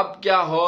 अब क्या हो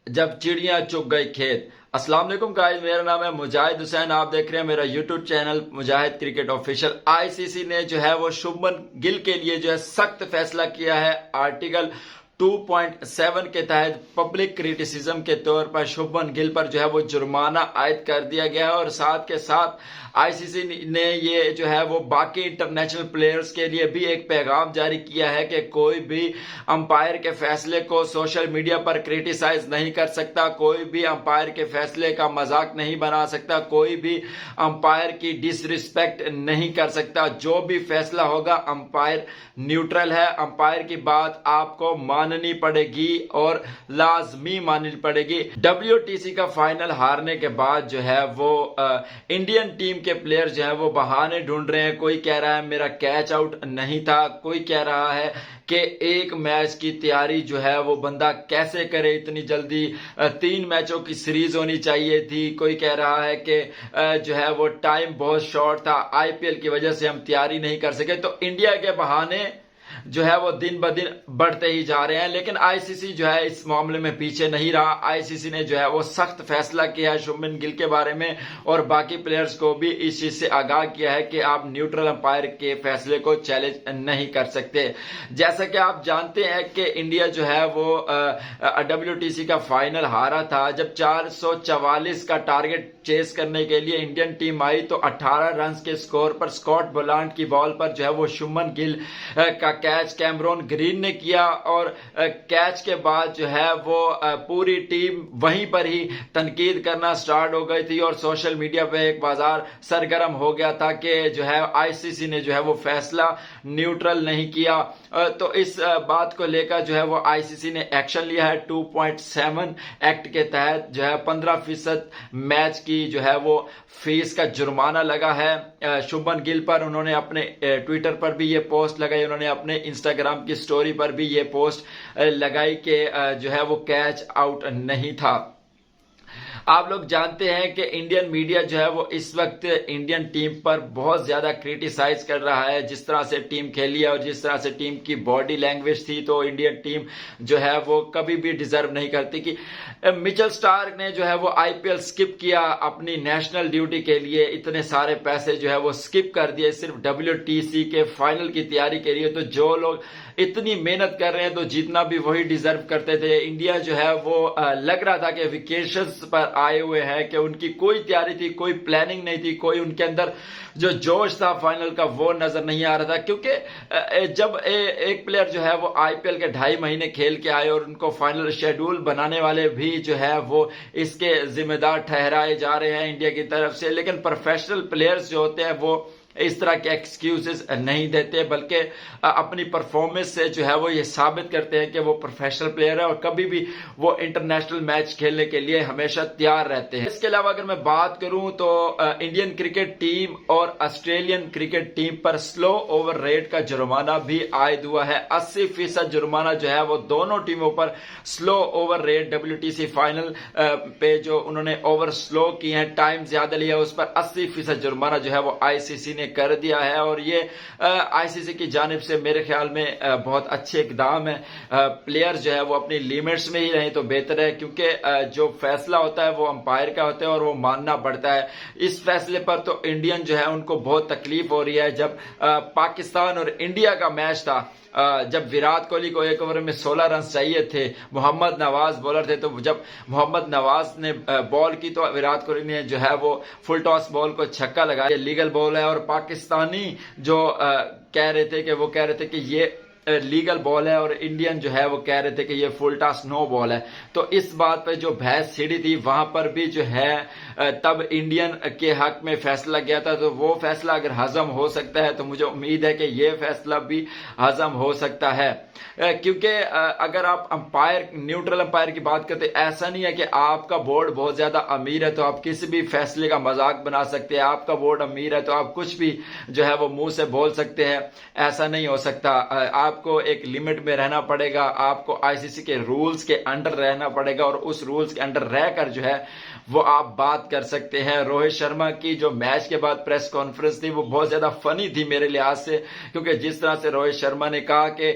जब चिड़िया चुग गई खेत। अस्सलाम वालेकुम गाइस, मेरा नाम है मुजाहिद हुसैन। आप देख रहे हैं मेरा यूट्यूब चैनल मुजाहिद क्रिकेट ऑफिशियल। आईसीसी ने जो है वो शुभमन गिल के लिए जो है सख्त फैसला किया है। आर्टिकल 2.7 के तहत पब्लिक क्रिटिसिज्म के तौर पर शुभमन गिल पर जो है वो जुर्माना आयद कर दिया गया है और साथ के साथ आईसीसी ने ये जो है वो बाकी इंटरनेशनल प्लेयर्स के लिए भी एक पैगाम जारी किया है कि कोई भी अंपायर के फैसले को सोशल मीडिया पर क्रिटिसाइज नहीं कर सकता, कोई भी अंपायर के फैसले का मजाक नहीं बना सकता, कोई भी अंपायर की डिसरिस्पेक्ट नहीं कर सकता। जो भी फैसला होगा अंपायर न्यूट्रल है, अंपायर की बात आपको माननी पड़ेगी और लाजमी माननी पड़ेगी। WTC का फाइनल हारने के बाद जो है वो इंडियन टीम के प्लेयर जो है वो बहाने ढूंढ रहे हैं। कोई कह रहा है मेरा कैच आउट नहीं था, कोई कह रहा है कि एक मैच की तैयारी जो है वो बंदा कैसे करे इतनी जल्दी, 3 मैचों की सीरीज होनी चाहिए थी। कोई कह रहा है कि जो है वो टाइम बहुत शॉर्ट था, IPL की वजह से हम तैयारी नहीं कर सके। तो इंडिया के बहाने जो है वो दिन ब दिन बढ़ते ही जा रहे हैं, लेकिन आईसीसी जो है इस मामले में पीछे नहीं रहा। आईसीसी ने जो है वो सख्त फैसला किया है शुभमन गिल के बारे में और बाकी प्लेयर्स को भी इस चीज से आगाह किया है कि आप न्यूट्रल अंपायर के फैसले को चैलेंज नहीं कर सकते। जैसा कि आप जानते हैं कि इंडिया जो है वो WTC का फाइनल हारा था। जब 444 का टारगेट चेस करने के लिए इंडियन टीम आई तो 18 रन के स्कोर पर स्कॉट बोलांड की बॉल पर जो है वो शुभमन गिल का कैच कैमरून ग्रीन ने किया और कैच के बाद जो है वो पूरी टीम वहीं पर ही तनकीद करना स्टार्ट हो गई थी और सोशल मीडिया पे एक बाजार सरगर्म हो गया था कि जो है आईसीसी ने जो है वो फैसला न्यूट्रल नहीं किया। तो इस बात को लेकर जो है वो आईसीसी ने एक्शन लिया है। 2.7 एक्ट के तहत जो है 15% मैच की जो है वो फीस का जुर्माना लगा है शुभमन गिल पर। उन्होंने अपने ट्विटर पर भी ये पोस्ट लगाई, उन्होंने अपने इंस्टाग्राम की स्टोरी पर भी ये पोस्ट लगाई कि जो है वो कैच आउट नहीं था। आप लोग जानते हैं कि इंडियन मीडिया जो है वो इस वक्त इंडियन टीम पर बहुत ज्यादा क्रिटिसाइज कर रहा है, जिस तरह से टीम खेली है और जिस तरह से टीम की बॉडी लैंग्वेज थी। तो इंडियन टीम जो है वो कभी भी डिजर्व नहीं करती कि मिचेल स्टार्क ने जो है वो IPL स्किप किया अपनी नेशनल ड्यूटी के लिए, इतने सारे पैसे जो है वो स्किप कर दिए सिर्फ WTC के फाइनल की तैयारी के लिए। तो जो लोग इतनी मेहनत कर रहे हैं तो जीतना भी वही डिजर्व करते थे। इंडिया जो है वो लग रहा था कि वेकेशंस पर आए हुए हैं, कि उनकी कोई तैयारी थी, कोई प्लानिंग नहीं थी, कोई उनके अंदर जो जोश था फाइनल का वो नजर नहीं आ रहा था। क्योंकि जब एक प्लेयर जो है वो IPL के 2.5 महीने खेल के आए और उनको फाइनल शेड्यूल बनाने वाले भी जो है वो इसके जिम्मेदार ठहराए जा रहे हैं इंडिया की तरफ से, लेकिन प्रोफेशनल प्लेयर्स जो होते हैं वो इस तरह के एक्सक्यूजेस नहीं देते, बल्कि अपनी परफॉर्मेंस से जो है वो ये साबित करते हैं कि वो प्रोफेशनल प्लेयर है और कभी भी वो इंटरनेशनल मैच खेलने के लिए हमेशा तैयार रहते हैं। इसके अलावा अगर मैं बात करूं तो इंडियन क्रिकेट टीम और ऑस्ट्रेलियन क्रिकेट टीम पर स्लो ओवर रेट का जुर्माना भी आयद हुआ है। 80% जुर्माना जो है वो दोनों टीमों पर slow over rate WTC final पे जो उन्होंने ओवर स्लो किए हैं, टाइम ज्यादा लिया, उस पर 80% जुर्माना जो है वो आईसीसी ने कर दिया है। और ये आईसीसी की जानिब से मेरे ख्याल में बहुत अच्छे इकदाम है। प्लेयर जो है वो अपनी लिमिट्स में ही रहे तो बेहतर है, क्योंकि जो फैसला होता है वो अंपायर का होता है और वो मानना पड़ता है। इस फैसले पर तो इंडियन जो है उनको बहुत तकलीफ हो रही है। जब पाकिस्तान और इंडिया का मैच था, जब विराट कोहली को एक ओवर में 16 रन चाहिए थे, मोहम्मद नवाज बॉलर थे, तो जब मोहम्मद नवाज ने बॉल की तो विराट कोहली ने जो है वो फुल टॉस बॉल को छक्का लगाया, लीगल बॉल है। और पाकिस्तानी जो कह रहे थे कि ये लीगल बॉल है और इंडियन जो है वो कह रहे थे कि ये फुल टॉस नो बॉल है। तो इस बात पे जो बहस छिड़ी थी वहां पर भी जो है तब इंडियन के हक में फैसला गया था। तो वो फैसला अगर हजम हो सकता है तो मुझे उम्मीद है कि ये फैसला भी हजम हो सकता है, क्योंकि अगर आप अंपायर न्यूट्रल अंपायर की बात करते, ऐसा नहीं है कि आपका बोर्ड बहुत ज्यादा अमीर है तो आप किसी भी फैसले का मजाक बना सकते हैं। आपका बोर्ड अमीर है तो आप कुछ भी जो है वो मुंह से बोल सकते हैं, ऐसा नहीं हो सकता। आप आपको एक लिमिट में रहना पड़ेगा, आपको आईसीसी के रूल्स के अंडर रहना पड़ेगा और उस रूल्स के अंडर रहकर जो है वो आप बात कर सकते हैं। रोहित शर्मा की जो मैच के बाद प्रेस कॉन्फ्रेंस थी वो बहुत ज्यादा फनी थी मेरे लिहाज से, क्योंकि जिस तरह से रोहित शर्मा ने कहा कि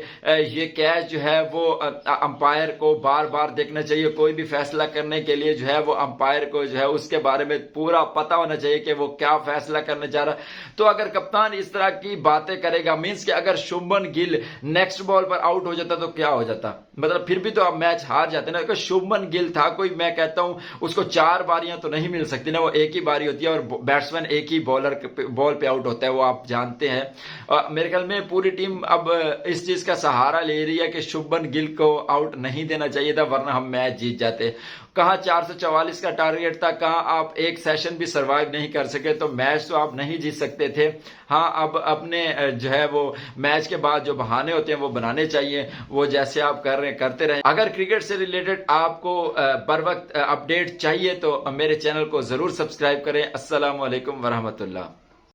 ये कैच जो है वो अंपायर को बार बार देखना चाहिए, कोई भी फैसला करने के लिए जो है वो अंपायर को जो है उसके बारे में पूरा पता होना चाहिए कि वो क्या फैसला करने जा रहा है। तो अगर कप्तान इस तरह की बातें करेगा, मींस कि अगर शुभमन गिल नेक्स्ट बॉल पर आउट हो जाता तो क्या हो जाता, मतलब फिर भी तो आप मैच हार जाते ना। शुभमन गिल था कोई, मैं कहता हूं उसको 4 बारियां तो नहीं मिल सकती ना, वो एक ही बारी होती है और बैट्समैन एक ही बॉल पे आउट होता है, वो आप जानते हैं। मेरे ख्याल में पूरी टीम अब इस चीज का सहारा ले रही है कि शुभमन गिल को आउट नहीं देना चाहिए था, वरना हम मैच जीत जाते। कहां 444 का टारगेट था, कहां आप एक सेशन भी सरवाइव नहीं कर सके, तो मैच तो आप नहीं जीत सकते थे। हाँ, अब अपने जो है वो मैच के बाद जो बहाने होते हैं वो बनाने चाहिए, वो जैसे आप कर रहे हैं करते रहें। अगर क्रिकेट से रिलेटेड आपको बर वक्त अपडेट चाहिए तो मेरे चैनल को जरूर सब्सक्राइब करें। अस्सलाम वालेकुम वरहमतुल्लाह।